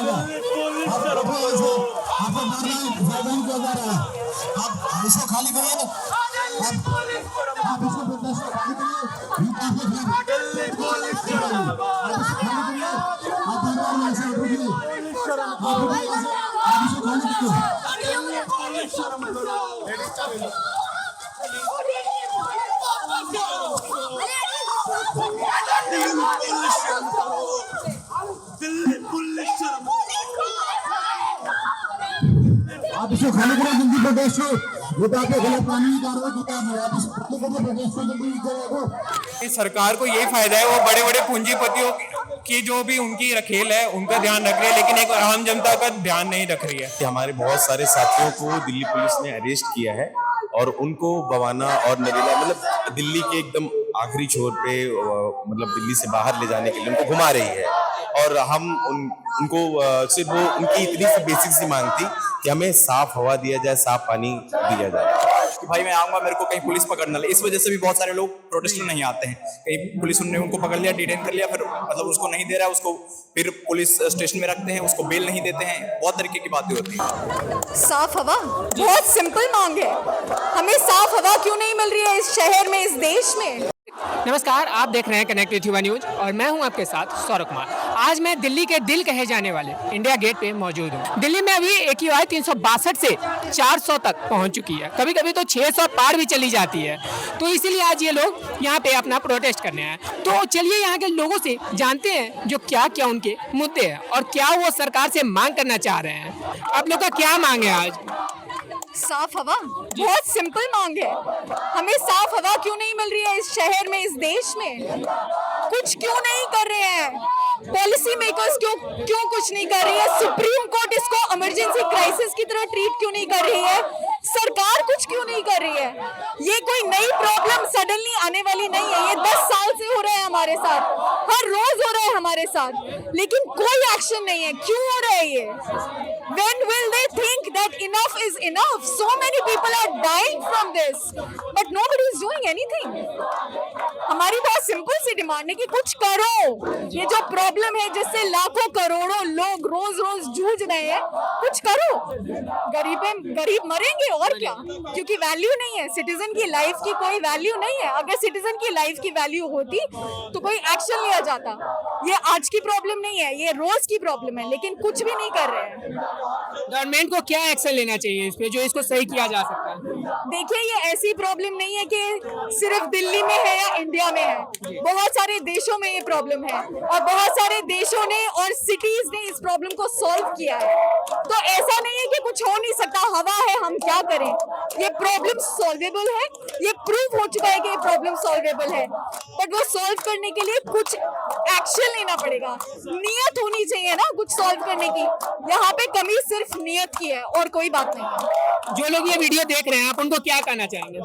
आप इसको खाली करिए ना, आप इसको प्रोटेस्ट खाली करिए, ये काफी खराब दिल्ली पुलिस शर्म, आप इसको खाली करिए, आप हमारे ऐसे उठिए, आप इसको खाली करिए, दिल्ली पुलिस शर्म करो, दिल्ली पुलिस शर्म, आप इसको खाली करें जल्दी प्रोटेस्ट हो, ये तो आपके गलत कानूनी कार्रवाई की है, आप इसको प्रोटेस्ट को जल्दी करें। सरकार को यही फायदा है, वो बड़े बड़े पूंजीपतियों की जो भी उनकी रखेल है उनका ध्यान रख रही है, लेकिन एक आम जनता का ध्यान नहीं रख रही है। हमारे बहुत सारे साथियों को दिल्ली पुलिस ने अरेस्ट किया है और उनको बवाना और नरेला मतलब दिल्ली के एकदम आखिरी छोर पे मतलब दिल्ली से बाहर ले जाने के लिए उनको घुमा रही है। और हम उनको सिर्फ वो उनकी इतनी सी बेसिक सी मांग थी कि हमें साफ हवा दिया जाए, साफ पानी दिया जाए। कि भाई मैं आऊंगा, मेरे को कहीं पुलिस पकड़ ना ले, इस वजह से भी बहुत सारे लोग प्रोटेस्टर नहीं आते हैं। कहीं पुलिस ने उनको पकड़ लिया, डिटेन कर लिया, फिर मतलब उसको नहीं दे रहा, उसको फिर पुलिस स्टेशन में रखते हैं, उसको बेल नहीं देते हैं, बहुत तरीके की बातें होती हैं। साफ हवा बहुत सिंपल मांग है, हमें साफ हवा क्यों नहीं मिल रही है इस शहर में, इस देश में। नमस्कार, आप देख रहे हैं कनेक्ट युवा न्यूज और मैं हूं आपके साथ सौरभ कुमार। आज मैं दिल्ली के दिल कहे जाने वाले इंडिया गेट पे मौजूद हूं। दिल्ली में अभी AQI 362 से 400 तक पहुंच चुकी है, कभी कभी तो 600 पार भी चली जाती है। तो इसीलिए आज ये लोग यहाँ पे अपना प्रोटेस्ट करने आए। तो चलिए यहाँ के लोगों से जानते हैं जो क्या क्या उनके मुद्दे हैं और क्या वो सरकार से मांग करना चाह रहे हैं। आप लोग का क्या मांग है आज? साफ हवा बहुत सिंपल मांग है, हमें साफ हवा क्यों नहीं मिल रही है इस शहर में, इस देश में। कुछ क्यों नहीं कर रहे हैं पॉलिसी मेकर्स, क्यों कुछ नहीं कर रही है सुप्रीम कोर्ट, इसको इमरजेंसी क्राइसिस की तरह ट्रीट क्यों नहीं कर रही है, सरकार कुछ क्यों नहीं कर रही है। ये कोई नई प्रॉब्लम सडनली आने वाली नहीं है, ये 10 साल से हो रहा है हमारे साथ, हर रोज हो रहा है हमारे साथ, लेकिन कोई एक्शन नहीं है। क्यों हो रहा है ये? When will they think that enough is enough? So many people are dying from this, but nobody is doing anything. हमारी बहुत सिंपल सी डिमांड है कि कुछ करो। ये जो प्रॉब्लम है जिससे लाखों करोड़ों लोग रोज रोज जूझ रहे हैं, कुछ करो। गरीब मरेंगे और क्या, क्योंकि वैल्यू नहीं है सिटीजन की लाइफ की, कोई वैल्यू नहीं है। अगर सिटीजन की लाइफ की वैल्यू होती तो कोई एक्शन लिया जाता। ये आज की प्रॉब्लम नहीं है, ये रोज की प्रॉब्लम है, लेकिन कुछ भी नहीं कर रहे हैं। गवर्नमेंट को क्या एक्शन लेना चाहिए इस पे जो इसको सही किया जा सकता है? देखिए, ये ऐसी प्रॉब्लम नहीं है कि सिर्फ दिल्ली में है या इंडिया में है, बहुत सारे देशों में ये प्रॉब्लम है और बहुत सारे देशों ने और सिटीज ने इस प्रॉब्लम को सॉल्व किया है। तो ऐसा नहीं है कि कुछ हो नहीं सकता, हवा है, हम क्या करें। ये प्रॉब्लम सॉल्वेबल है, ये प्रूव हो चुका है कि ये प्रॉब्लम सॉल्वेबल है, बट वो सॉल्व करने के लिए कुछ एक्शन लेना पड़ेगा, नियत होनी चाहिए ना कुछ सॉल्व करने की। यहाँ पे कमी सिर्फ नियत की है और कोई बात नहीं है। जो लोग ये वीडियो देख रहे हैं, आप उनको क्या कहना चाहेंगे?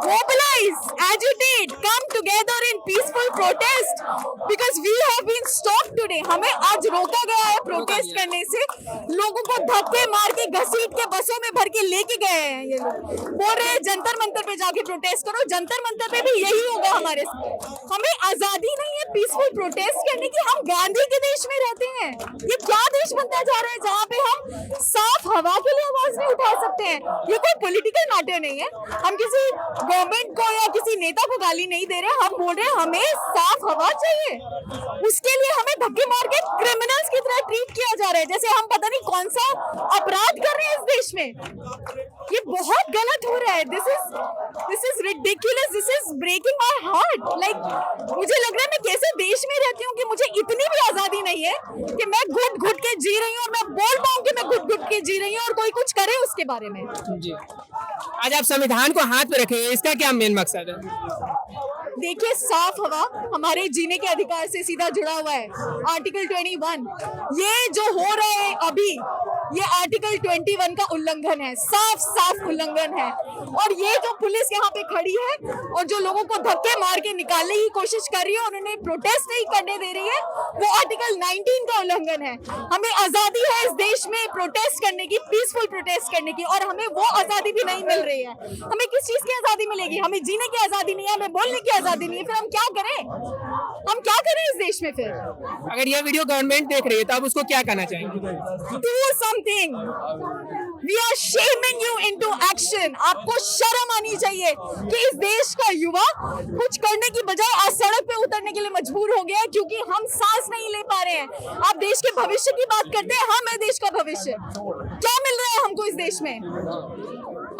Mobilize, agitate, come together in peaceful protest because we have been stopped today. हमें आज रोका गया है प्रोटेस्ट करने से। लोगों को धक्के मार के घसीट के बसों में भर के लेके गए हैं ये लोग। बोल रहे हैं जंतर मंतर पे जाके प्रोटेस्ट करो, जंतर मंतर पे भी यही होगा हमारे साथ। हमें आजादी नहीं है पीसफुल प्रोटेस्ट करने की, हम गांधी के देश में रहते हैं। ये क्या देश बनता जा रहा है जहाँ पे हम साफ हवा के लिए आवाज नहीं उठा सकते हैं। ये कोई पॉलिटिकल मैटर नहीं है, हम किसी गवर्नमेंट को या किसी नेता को गाली नहीं दे रहे, हम बोल रहे हैं हमें साफ हवा चाहिए। उसके लिए हमें धक्के मार के क्रिमिनल्स की तरह ट्रीट किया जा रहा है, जैसे हम पता नहीं कौन सा अपराध कर रहे हैं इस देश में। ये बहुत गलत हो रहा है। This is ridiculous, this is breaking my heart. Like मुझे लग रहा है मैं कैसे देश में रहती हूँ कि मुझे इतनी भी आजादी नहीं है कि मैं घुट घुट के जी रही हूँ और मैं बोल पाऊँ कि मैं घुट घुट के जी रही हूँ और कोई कुछ करे उसके बारे में। जी, आज आप संविधान को हाथ में रखे, इसका क्या मेन मकसद है? देखिए, साफ हवा हमारे जीने के अधिकार से सीधा जुड़ा हुआ है। आर्टिकल 21, ये जो हो रहा है अभी, ये आर्टिकल 21 का उल्लंघन है, साफ साफ उल्लंघन है। और ये जो पुलिस यहाँ पे खड़ी है और जो लोगों को धक्के मार के निकालने की कोशिश कर रही है और उन्हें प्रोटेस्ट नहीं करने दे रही है, वो आर्टिकल 19 का उल्लंघन है। हमें आजादी है इस देश में प्रोटेस्ट करने की, पीसफुल प्रोटेस्ट करने की, और हमें वो आजादी भी नहीं मिल रही है। हमें किस चीज की आजादी मिलेगी? हमें जीने की आजादी नहीं है, हमें बोलने की आजादी नहीं है। फिर हम क्या करें? हम क्या करें इस देश में? फिर अगर यह वीडियो गवर्नमेंट देख रही है तो आप उसको क्या कहना चाहेंगे? do something. We are shaming you into action. आपको शर्म आनी चाहिए कि इस देश का युवा कुछ करने की बजाय आज सड़क पे उतरने के लिए मजबूर हो गया है क्योंकि हम सांस नहीं ले पा रहे हैं। आप देश के भविष्य की बात करते हैं, हम है देश का भविष्य। क्या मिल रहा है हमको इस देश में?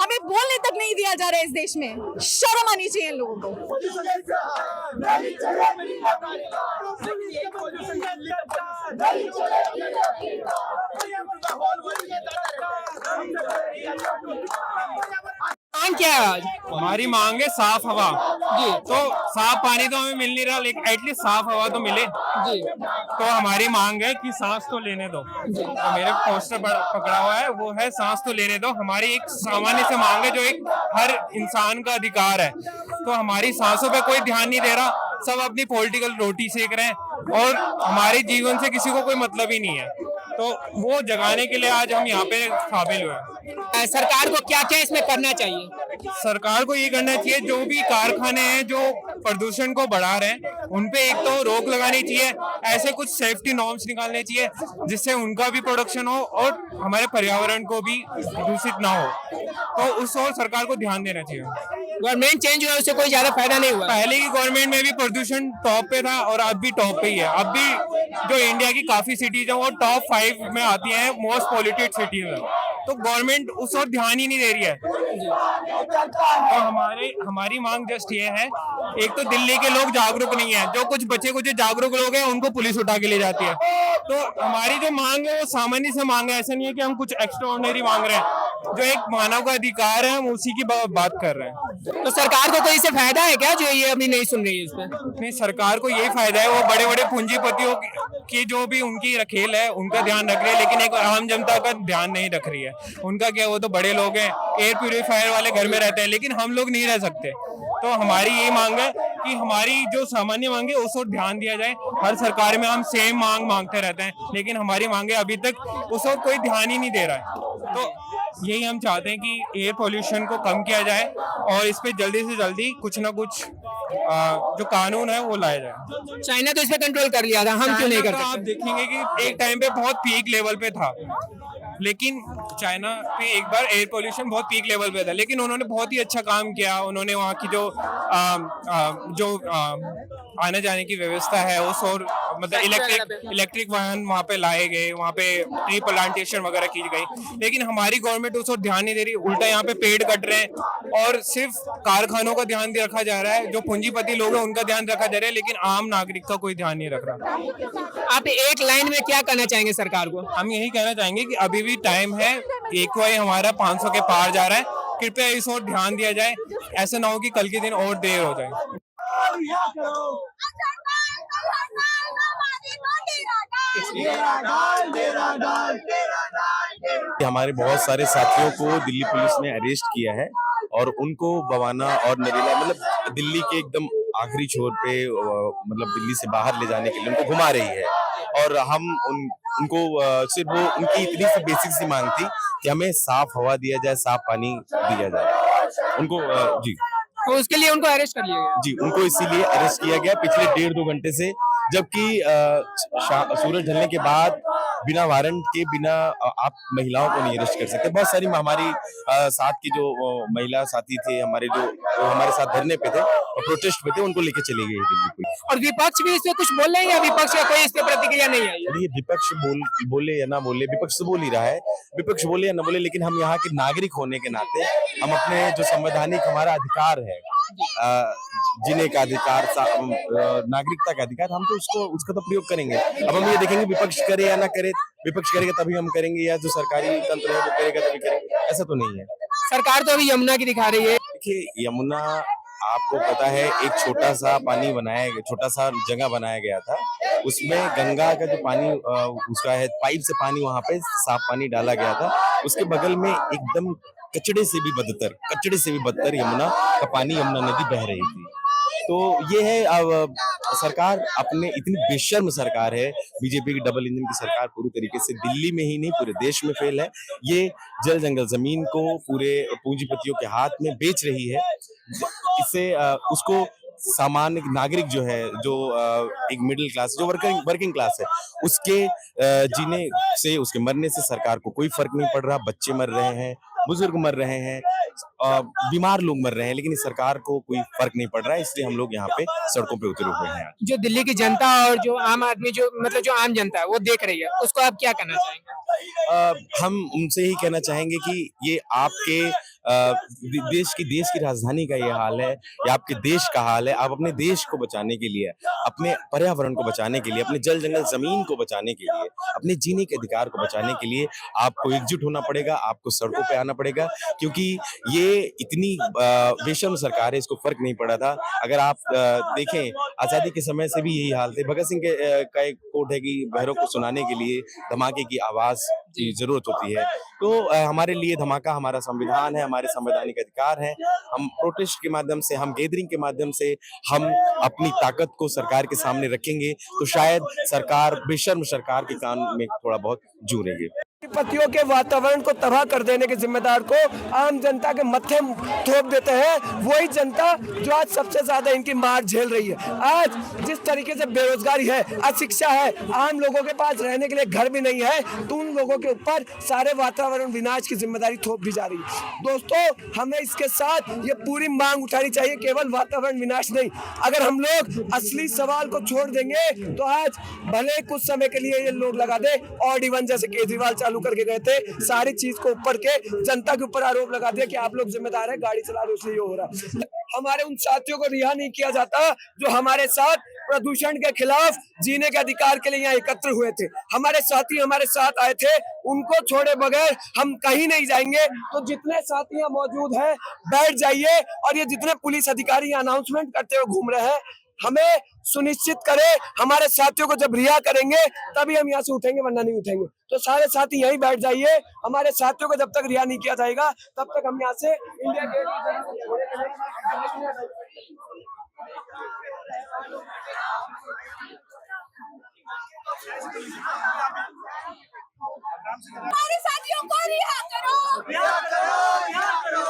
हमें बोलने तक नहीं दिया जा रहा है इस देश में। शर्म आनी चाहिए इन लोगों को। मांग क्या है आज? हमारी मांग है साफ हवा जी। तो साफ पानी तो हमें मिल नहीं रहा, लेकिन एटलीस्ट साफ हवा तो मिले जी। तो हमारी मांग है कि सांस तो लेने दो। तो मेरे पोस्टर पकड़ा हुआ है, वो है सांस तो लेने दो। हमारी एक सामान्य से मांग है जो एक हर इंसान का अधिकार है। तो हमारी सांसों पे कोई ध्यान नहीं दे रहा, सब अपनी पॉलिटिकल रोटी सेक रहे हैं और हमारे जीवन से किसी को कोई मतलब ही नहीं है। तो वो जगाने के लिए आज हम यहाँ पे शामिल हुए हैं। सरकार को क्या क्या इसमें करना चाहिए? सरकार को ये करना चाहिए, जो भी कारखाने हैं जो प्रदूषण को बढ़ा रहे हैं उन पे एक तो रोक लगानी चाहिए, ऐसे कुछ सेफ्टी नॉर्म्स निकालने चाहिए जिससे उनका भी प्रोडक्शन हो और हमारे पर्यावरण को भी दूषित ना हो। तो उस और सरकार को ध्यान देना चाहिए। गवर्नमेंट चेंज हुआ उससे कोई ज्यादा फायदा नहीं हुआ। पहले की गवर्नमेंट में भी प्रदूषण टॉप पे था और अब भी टॉप पे ही है। अब भी जो इंडिया की काफी सिटीज है वो टॉप 5 में आती हैं मोस्ट पॉल्यूटेड सिटीज में। तो गवर्नमेंट उस और ध्यान ही नहीं दे रही है। तो हमारी मांग जस्ट ये है, एक तो दिल्ली के लोग जागरूक नहीं है, जो कुछ बचे कुछ जागरूक लोग हैं उनको पुलिस उठा के ले जाती है। तो हमारी जो मांग है वो सामान्य से मांग है, ऐसा नहीं है कि हम कुछ एक्स्ट्राऑर्डिनरी मांग रहे हैं। जो एक मानव का अधिकार है हम उसी की बात कर रहे हैं। तो सरकार को कोई इससे फायदा है क्या जो ये अभी नहीं सुन रही है? इस पर नहीं, सरकार को यही फायदा है, वो बड़े बड़े पूंजीपतियों की जो भी उनकी खेल है उनका ध्यान रख रही है, लेकिन एक आम जनता का ध्यान नहीं रख रही है। उनका क्या, वो तो बड़े लोग हैं, एयर प्यूरिफायर वाले घर में रहते हैं, लेकिन हम लोग नहीं रह सकते। तो हमारी यही मांग है कि हमारी जो सामान्य मांग है उस ओर ध्यान दिया जाए। हर सरकार में हम सेम मांगते रहते हैं, लेकिन हमारी मांगे अभी तक उस ओर कोई ध्यान ही नहीं दे रहा है। तो यही हम चाहते हैं कि एयर पोल्यूशन को कम किया जाए और इस पे जल्दी से जल्दी कुछ ना कुछ जो कानून है वो लाया जाए। चाइना तो इस पे कंट्रोल कर लिया था, हम क्यों नहीं कर सकते? आप देखेंगे कि एक टाइम पे बहुत पीक लेवल पे था, लेकिन चाइना पे एक बार एयर पोल्यूशन बहुत पीक लेवल पे था, लेकिन उन्होंने बहुत ही अच्छा काम किया। उन्होंने वहाँ की जो आने जाने की व्यवस्था है उस और मतलब इलेक्ट्रिक वाहन वहाँ पे लाए गए, वहाँ पे ट्री प्लांटेशन वगैरह की गई। लेकिन हमारी गवर्नमेंट उस और ध्यान नहीं दे रही, उल्टा यहाँ पे पेड़ कट रहे हैं और सिर्फ कारखानों का ध्यान रखा जा रहा है। जो पूंजीपति लोग हैं उनका ध्यान रखा जा रहा है, लेकिन आम नागरिक का कोई ध्यान नहीं रख रहा। आप एक लाइन में क्या कहना चाहेंगे सरकार को? हम यही कहना चाहेंगे कि अभी भी टाइम है, AQI हमारा 500 के पार जा रहा है, कृपया इस ओर ध्यान दिया जाए। ऐसा ना हो कि कल के दिन और देर हो जाए। हमारे बहुत सारे साथियों को दिल्ली पुलिस ने अरेस्ट किया है और उनको बवाना और नरेला मतलब दिल्ली के एकदम आखिरी छोर पे मतलब दिल्ली से बाहर ले जाने के लिए उनको घुमा रही है। और हम उनको सिर्फ वो उनकी इतनी सी बेसिक सी मांग थी कि हमें साफ हवा दिया जाए, साफ पानी दिया जाए उनको। जी, तो उसके लिए उनको अरेस्ट कर लिया गया? जी, उनको इसीलिए अरेस्ट किया गया पिछले 1.5-2 घंटे से, जबकि सूरज ढलने के बाद बिना वारंट के बिना आप महिलाओं को नहीं अरेस्ट कर सकते। बहुत सारी हमारी साथ की जो महिला साथी थे हमारे जो हमारे साथ धरने पे थे और प्रोटेस्ट पे थे, उनको लेके चली गई दिल्ली। और विपक्ष भी इसमें कुछ बोल रहे हैं या विपक्ष का कोई इस पे प्रतिक्रिया नहीं आई? ये विपक्ष बोले या ना बोले, विपक्ष तो बोल ही रहा है, विपक्ष बोले या ना बोले, लेकिन हम यहाँ के नागरिक होने के नाते हम अपने जो संवैधानिक हमारा अधिकार है जीने का अधिकार, नागरिकता का अधिकार, हम तो उसका तो प्रयोग करेंगे। अब हम ये देखेंगे विपक्ष करे या ना करे, विपक्ष करेगा तभी हम करेंगे या जो सरकारी तंत्र है वो करेगा तभी करेंगे, ऐसा तो नहीं है। सरकार तो अभी यमुना की दिखा रही है। देखिए, यमुना आपको पता है एक छोटा सा जगह बनाया गया था, उसमें गंगा का जो पानी उसका है, पाइप से पानी वहां पे साफ पानी डाला गया था। उसके बगल में एकदम कचड़े से भी बदतर यमुना का पानी, यमुना नदी बह रही थी। तो ये है, अब सरकार अपने, इतनी बेशर्म सरकार है, बीजेपी की डबल इंजन की सरकार पूरी तरीके से दिल्ली में ही नहीं पूरे देश में फेल है। ये जल जंगल जमीन को पूरे पूंजीपतियों के हाथ में बेच रही है। इससे उसको सामान्य नागरिक जो है, जो एक मिडिल क्लास, जो वर्किंग क्लास है, उसके जीने से, उसके मरने से सरकार को कोई फर्क नहीं पड़ रहा। बच्चे मर रहे हैं, बुजुर्ग मर रहे हैं, बीमार लोग मर रहे हैं, लेकिन इस सरकार को कोई फर्क नहीं पड़ रहा है। इसलिए हम लोग यहाँ पे सड़कों पे उतरे हुए हैं। जो दिल्ली की जनता और जो आम आदमी, जो मतलब जो आम जनता है वो देख रही है, उसको आप क्या कहना चाहेंगे? हम उनसे ही कहना चाहेंगे कि ये आपके देश की राजधानी का ये हाल है, ये आपके देश का हाल है। आप अपने देश को बचाने के लिए, अपने पर्यावरण को बचाने के लिए, अपने जल जंगल जमीन को बचाने के लिए, अपने जीने के अधिकार को बचाने के लिए आपको एकजुट होना पड़ेगा, आपको सड़कों पे आना पड़ेगा, क्योंकि ये इतनी बेशर्म सरकार है, इसको फर्क नहीं पड़ा था। अगर आप देखें, आजादी के समय से भी यही हाल थे। भगत सिंह का एक कोट है कि बहरों को सुनाने के लिए धमाके की आवाज की जरूरत होती है। तो हमारे लिए धमाका हमारा संविधान है, हमारे संवैधानिक अधिकार है। हम प्रोटेस्ट के माध्यम से, हम गैदरिंग के माध्यम से हम अपनी ताकत को सरकार के सामने रखेंगे, तो शायद सरकार, बेशर्म सरकार के कान में थोड़ा बहुत जूरेंगे। पतियों के वातावरण को तबाह कर देने के जिम्मेदार को आम जनता के मत्थे थोप देते हैं, वही जनता जो आज सबसे ज्यादा इनकी मार झेल रही है। आज जिस तरीके से बेरोजगारी है, अशिक्षा है, आम लोगों के पास रहने के लिए घर भी नहीं है, तो उन लोगों के ऊपर सारे वातावरण विनाश की जिम्मेदारी थोप दी जा रही है। दोस्तों, हमें इसके साथ ये पूरी मांग उठानी चाहिए, केवल वातावरण विनाश नहीं। अगर हम लोग असली सवाल को छोड़ देंगे तो आज भले कुछ समय के लिए ये लोग लगा दे, ऑड इवन जैसे केजरीवाल चालू करके गए थे, सारी चीज को ऊपर के जनता के ऊपर आरोप लगा दिया कि आप लोग जिम्मेदार हैं, गाड़ी चला रहे इसलिए हो रहा है। हमारे उन साथियों को रिहा नहीं किया जाता जो हमारे साथ प्रदूषण के खिलाफ जीने के अधिकार के लिए यहाँ एकत्र हुए थे। हमारे साथी हमारे साथ आए थे, उनको छोड़े बगैर हम कहीं नहीं जाएंगे। तो जितने साथी यहाँ मौजूद हैं, बैठ जाइए, और ये जितने पुलिस अधिकारी अनाउंसमेंट करते हुए घूम रहे हैं, हमें सुनिश्चित करें, हमारे साथियों को जब रिहा करेंगे तभी हम यहाँ से उठेंगे, वरना नहीं उठेंगे। तो सारे साथी यहीं बैठ जाइए, हमारे साथियों को जब तक रिहा नहीं किया जाएगा तब तक हम यहाँ से इंडिया गेट हमारे साथियों को रिहा करो, रिहा करो, रिहा करो।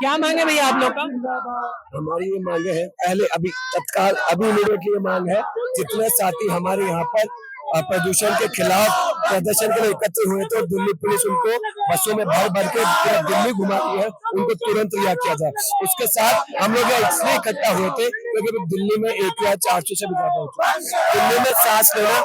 क्या मांगे भैया आप लोग का? हमारी ये मांगे हैं, पहले अभी तत्काल अभी इमीडिएटली ये मांग है, जितने साथी हमारे यहाँ पर प्रदूषण के खिलाफ प्रदर्शन के लिए एकत्र हुए थे और दिल्ली पुलिस उनको बसों में भर भर के पूरा दिल्ली घुमाती है, उनको तुरंत रिहा किया जाए। उसके साथ हम लोग इसलिए इकट्ठा हुए थे क्योंकि दिल्ली में AQI 400 से भी ज्यादा हो चुका है। दिल्ली में सांस लेना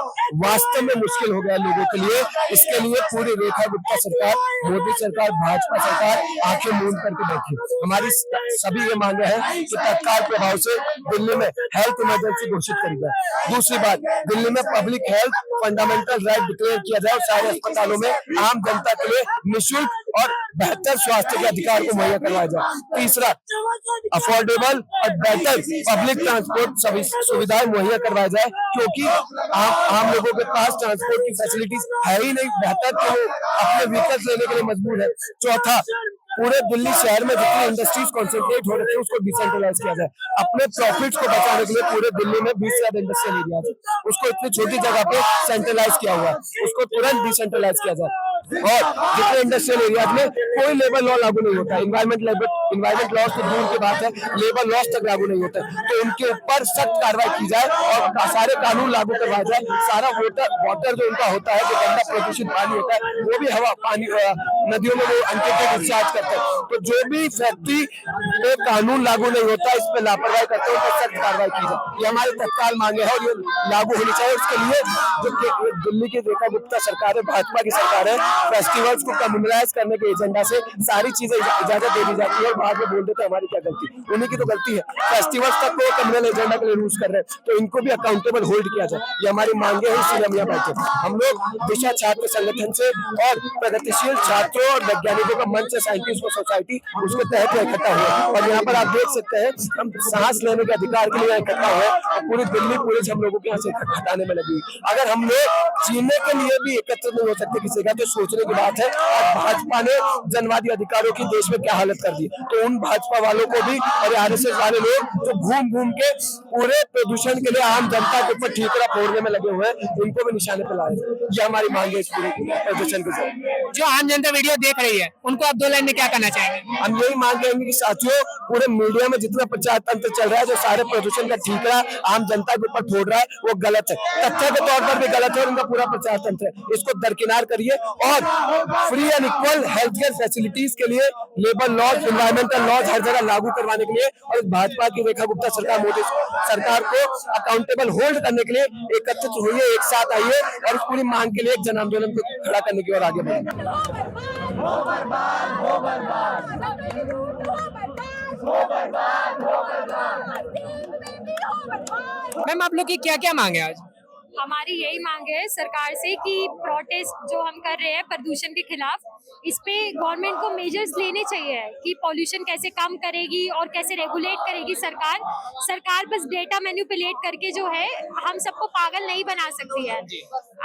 वास्तव में मुश्किल हो गया लोगों के लिए। इसके लिए पूरी रेखा गुप्ता सरकार, मोदी सरकार, भाजपा सरकार आंखें मूंद करके बैठी। हमारी सभी ये मांगे हैं कि तत्काल प्रभाव से दिल्ली में हेल्थ इमरजेंसी घोषित करी जाए। दूसरी बात, दिल्ली में public health fundamental right declare किया जाए और सारे अस्पतालों में आम जनता के लिए निःशुल्क और बेहतर स्वास्थ्य के अधिकार को मुहैया करवाया जाए। तीसरा, अफोर्डेबल और बेहतर पब्लिक ट्रांसपोर्ट सुविधाएं मुहैया करवाया जाए, क्योंकि आम लोगों के पास ट्रांसपोर्ट की फैसिलिटीज है ही नहीं बेहतर, तो वो अपने व्हीकल्स लेने के लिए मजबूर है। चौथा, पूरे दिल्ली शहर में जितनी इंडस्ट्रीज कॉन्सेंट्रेट हो रहे थे उसको डिसेंट्रलाइज किया जाए। अपने प्रॉफिट्स को बचाने के लिए पूरे दिल्ली में 20 से ज्यादा इंडस्ट्रियल एरियाज है, उसको इतनी छोटी जगह पे सेंट्रलाइज किया हुआ है, उसको तुरंत डिसेंट्रलाइज किया जाए। और जितने इंडस्ट्रियल एरियाज में कोई लेबर लॉ लागू नहीं होता, इन्वायरमेंट लॉस तो दूर की बात है, लेबर लॉस तक लागू नहीं होता, तो उनके ऊपर सख्त कार्रवाई की जाए और सारे कानून लागू करवाए जाए। सारा वाटर जो उनका होता है, जो गंदा प्रदूषित पानी होता है, वो भी हवा पानी नदियों में वो अनट्रीटेड डिस्चार्ज करते हैं। तो जो भी व्यक्ति पे कानून लागू नहीं होता, इस पे लापरवाही करते हैं, उन पर सख्त कार्रवाई की जाए। ये हमारी तत्काल मांगे है और ये लागू होनी चाहिए। उसके लिए जो दिल्ली की रेखा गुप्ता सरकार है, भाजपा की सरकार है, फेस्टिवल्स को कम्युनलाइज करने के एजेंडा से सारी चीजें इजाजत दे दी जाती है और बाद में बोल देते हैं हमारी क्या गलती, उन्हीं की तो गलती है। फेस्टिवल्स तक को कम्युनल एजेंडा के लिए यूज कर रहे हैं, तो इनको भी अकाउंटेबल होल्ड किया जाए, ये हमारी मांगे हैं। इसलिए हम यहाँ बैठे। हम लोग दिशा छात्र संगठन से और प्रगतिशील छात्रों और वैज्ञानिकों का मंच है, साइंटिस्ट सोसाइटी, उसके तहत इकट्ठा हुए और यहाँ पर आप देख सकते हैं हम सांस लेने के अधिकार के लिए इकट्ठा हुए और पूरी दिल्ली पुलिस हम लोगों के यहाँ से हटाने में लगी। अगर हम लोग जीने के लिए भी एकत्रित नहीं हो सकते किसी का, तो सोचने की बात है। और भाजपा ने जनवादी अधिकारों की देश में क्या हालत कर दी, तो उन भाजपा वालों को भी और आरएसएस वाले लोग जो घूम घूम के पूरे प्रदूषण के लिए आम जनता के ऊपर ठीकरा फोड़ने में लगे हुए हैं, उनको भी निशाने पे लाए। ये हमारी मांग है इस पूरे प्रदूषण के साथ। जो आम जनता वीडियो देख रही है उनको आप 2 लाइन में क्या कहना चाहेंगे? हम यही मांग करेंगे कि साथियों, पूरे मीडिया में जितना प्रचार तंत्र चल रहा है, जो सारे प्रदूषण का ठीकरा आम जनता के ऊपर फोड़ रहा है, वो गलत है, तथ्य के तौर पर भी गलत है और उनका पूरा प्रचार तंत्र है। इसको दरकिनार करिए और free and equal health care facilities के लिए लेबर लॉज, इन्वायरमेंटल लॉज हर जगह लागू करवाने के लिए और भाजपा की रेखा गुप्ता सरकार, मोदी सरकार को अकाउंटेबल होल्ड करने के लिए एकत्रित हुई, एक साथ आइए और इस पूरी मांग के लिए एक जन आंदोलन को खड़ा करने की ओर आगे बढ़े। मैम आप लोग की क्या क्या मांगे आज? हमारी यही मांग है सरकार से कि प्रोटेस्ट जो हम कर रहे हैं प्रदूषण के खिलाफ, इस पे गवर्नमेंट को मेजर्स लेने चाहिए कि पॉल्यूशन कैसे कम करेगी और कैसे रेगुलेट करेगी सरकार। सरकार बस डेटा मैनिपुलेट करके जो है हम सबको पागल नहीं बना सकती है।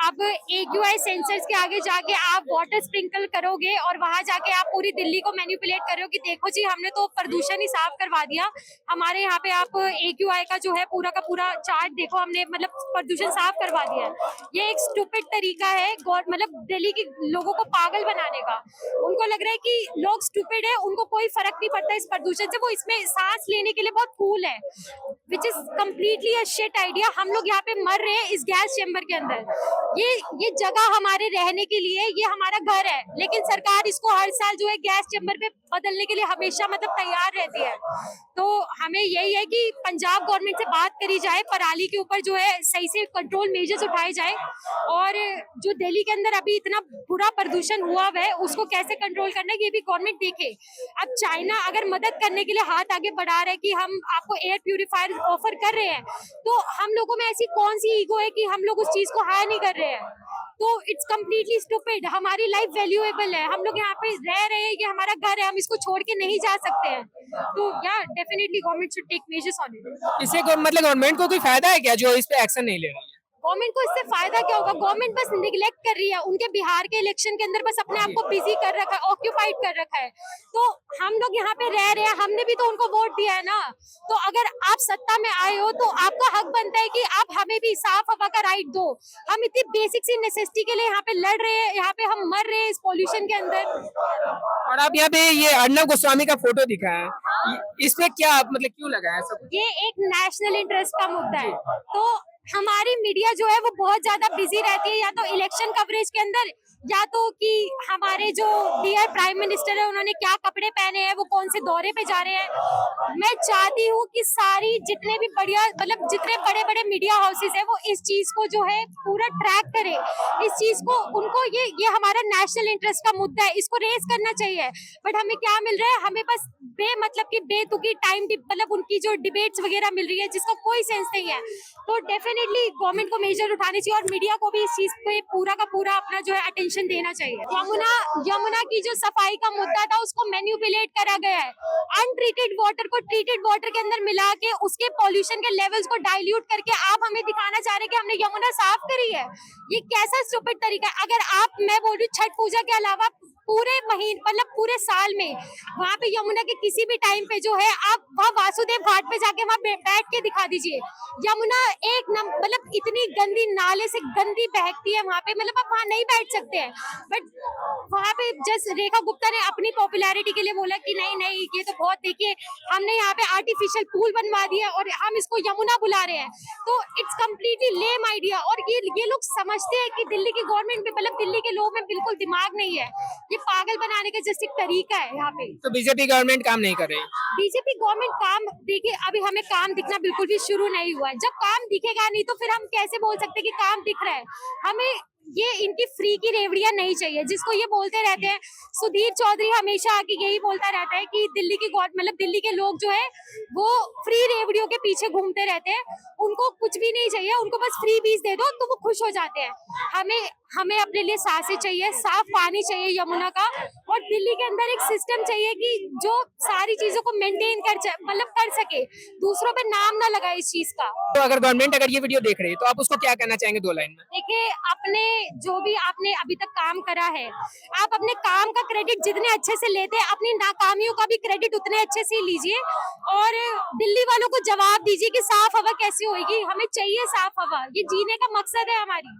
अब AQI सेंसर्स के आगे जाके आप वाटर स्प्रिंकल करोगे और वहां जाके आप पूरी दिल्ली को मैनिपुलेट करोगे कि देखो जी हमने तो प्रदूषण ही साफ करवा दिया, हमारे यहाँ पे आप AQI का जो है पूरा का पूरा चार्ट देखो, हमने मतलब प्रदूषण साफ करवा दिया है। ये एक स्टूपिड तरीका है मतलब दिल्ली के लोगों को पागल बनाने का। उनको लग रहा है कि लोग स्टूपिड है, उनको कोई फर्क नहीं पड़ता इस प्रदूषण से, वो इसमें सांस लेने के लिए बहुत कूल है, which is completely a shit idea. हम लोग यहाँ पे मर रहे हैं इस गैस चेम्बर के अंदर। ये जगह हमारे रहने के लिए, ये हमारा घर है, लेकिन सरकार इसको हर साल जो है गैस चेम्बर पे बदलने के लिए हमेशा मतलब तैयार रहती है। तो हमें यही है कि पंजाब गवर्नमेंट से बात करी जाए, पराली के ऊपर जो है सही से कंट्रोल मेजर्स उठाए जाए और जो दिल्ली के अंदर अभी इतना बुरा प्रदूषण हुआ है उसको कैसे कंट्रोल करना है ये भी गवर्नमेंट देखे। अब चाइना अगर मदद करने के लिए हाथ आगे बढ़ा रहा है कि हम आपको एयर प्यूरिफायर ऑफर कर रहे हैं, तो हम लोगों में ऐसी कौन सी ईगो है कि हम लोग उस चीज को हायर नहीं कर रहे हैं? तो इट्स कम्प्लीटली स्टूपिड। हमारी लाइफ वैल्यूएबल है, हम लोग यहाँ पे रह रहे हैं, ये हमारा घर है, हम इसको छोड़ के नहीं जा सकते हैं। तो या definitely government should take measures on it. इससे मतलब गवर्नमेंट को कोई फायदा है क्या जो इस पे एक्शन नहीं ले रही है? गवर्नमेंट को इससे फायदा क्या होगा? गवर्नमेंट बस निगलेक्ट कर रही है, उनके बिहार के इलेक्शन के अंदर बस अपने आप को बिजी कर रखा है, ऑक्यूपाइड कर रखा है। तो हम लोग यहाँ पे रह रहे हैं, हमने भी तो उनको वोट दिया है ना। तो अगर आप सत्ता में आए हो तो आपका हक बनता है कि आप हमें भी साफ हवा का राइट दो। हम इतनी बेसिक सी नेसेसिटी के लिए यहाँ पे लड़ रहे हैं, यहाँ पे हम मर रहे हैं इस पॉल्यूशन के अंदर। और आप यहाँ पे ये अर्नब गोस्वामी का फोटो दिखा है, इस पे क्या मतलब क्यों लगा है सब? ये एक नेशनल इंटरेस्ट का मुद्दा है। तो हमारी मीडिया जो है वो बहुत ज्यादा बिजी रहती है, या तो इलेक्शन कवरेज के अंदर, या तो कि हमारे जो डियर प्राइम मिनिस्टर है उन्होंने क्या कपड़े पहने हैं, वो कौन से दौरे पे जा रहे हैं। मैं चाहती हूँ कि सारी जितने भी बढ़िया मतलब जितने बड़े बड़े मीडिया हाउसेस है वो इस चीज को जो है पूरा ट्रैक करे, इस चीज को उनको ये हमारा नेशनल इंटरेस्ट का मुद्दा है, इसको रेज करना चाहिए। बट हमें क्या मिल रहा है? हमें बस बेमतलब की बेतुकी टाइम मतलब उनकी जो डिबेट्स वगैरह मिल रही है जिसका कोई सेंस नहीं है। तो डेफिनेटली गवर्नमेंट को मेजर उठाने चाहिए और मीडिया को भी इस चीज पे पूरा का पूरा अपना जो है अटेंशन देना चाहिए। यमुना की जो सफाई का मुद्दा था उसको मैन्युपुलेट करा गया है। अनट्रीटेड वाटर को ट्रीटेड वाटर के अंदर मिला के उसके पॉल्यूशन के लेवल्स को डाइल्यूट करके आप हमें दिखाना चाह रहे हैं कि हमने यमुना साफ करी है। ये कैसा स्टूपिड तरीका है? अगर मैं बोलूं छठ पूजा के अलावा पूरे महीने मतलब पूरे साल में वहाँ पे यमुना के किसी भी टाइम पे जो है आप वहाँ वासुदेव घाट पे जाके वहाँ बैठ के दिखा दीजिए। यमुना मतलब इतनी गंदी नाले से गंदी बहती है वहाँ पे, मतलब आप वहाँ नहीं बैठ सकते हैं। बट वहाँ पे जस्ट रेखा गुप्ता ने अपनी पॉपुलैरिटी के लिए बोला कि नहीं ये तो बहुत, देखिए हमने यहाँ पे आर्टिफिशियल पूल बनवा दिया और हम इसको यमुना बुला रहे हैं। तो इट्स कम्प्लीटली लेम आइडिया। और ये लोग समझते हैं कि दिल्ली की गवर्नमेंट में मतलब दिल्ली के लोगों में बिल्कुल दिमाग नहीं है। ये पागल बनाने का जस्ट एक तरीका है यहाँ पे। तो बीजेपी गवर्नमेंट काम नहीं कर रही? बीजेपी गवर्नमेंट काम, देखिए अभी हमें काम दिखना बिल्कुल भी शुरू नहीं हुआ है। जब काम दिखेगा नहीं तो फिर हम कैसे बोल सकते कि काम दिख रहा है? हमें ये इनकी फ्री की रेवड़ियां नहीं चाहिए, जिसको ये बोलते रहते हैं। सुधीर चौधरी हमेशा आके यही बोलता रहता है कि दिल्ली की मतलब दिल्ली के लोग जो है वो फ्री रेवड़ियों के पीछे घूमते रहते हैं, उनको कुछ भी नहीं चाहिए, उनको बस फ्री बीज दे दो तो वो खुश हो जाते हैं। हमें अपने लिए सांसें चाहिए, साफ पानी चाहिए यमुना का, और दिल्ली के अंदर एक सिस्टम चाहिए कि जो सारी चीजों को मेंटेन कर सके, दूसरों पे नाम ना लगाए इस चीज का। तो अगर गवर्नमेंट अगर ये वीडियो देख रही है तो आप उसको क्या कहना चाहेंगे 2 लाइन में? देखिए, अपने जो भी आपने अभी तक काम करा है, आप अपने काम का क्रेडिट जितने अच्छे से लेते हैं, अपनी नाकामियों का भी क्रेडिट उतने अच्छे से लीजिए, और दिल्ली वालों को जवाब दीजिए कि साफ हवा कैसे होगी। हमें चाहिए साफ हवा, ये जीने का मकसद है हमारी।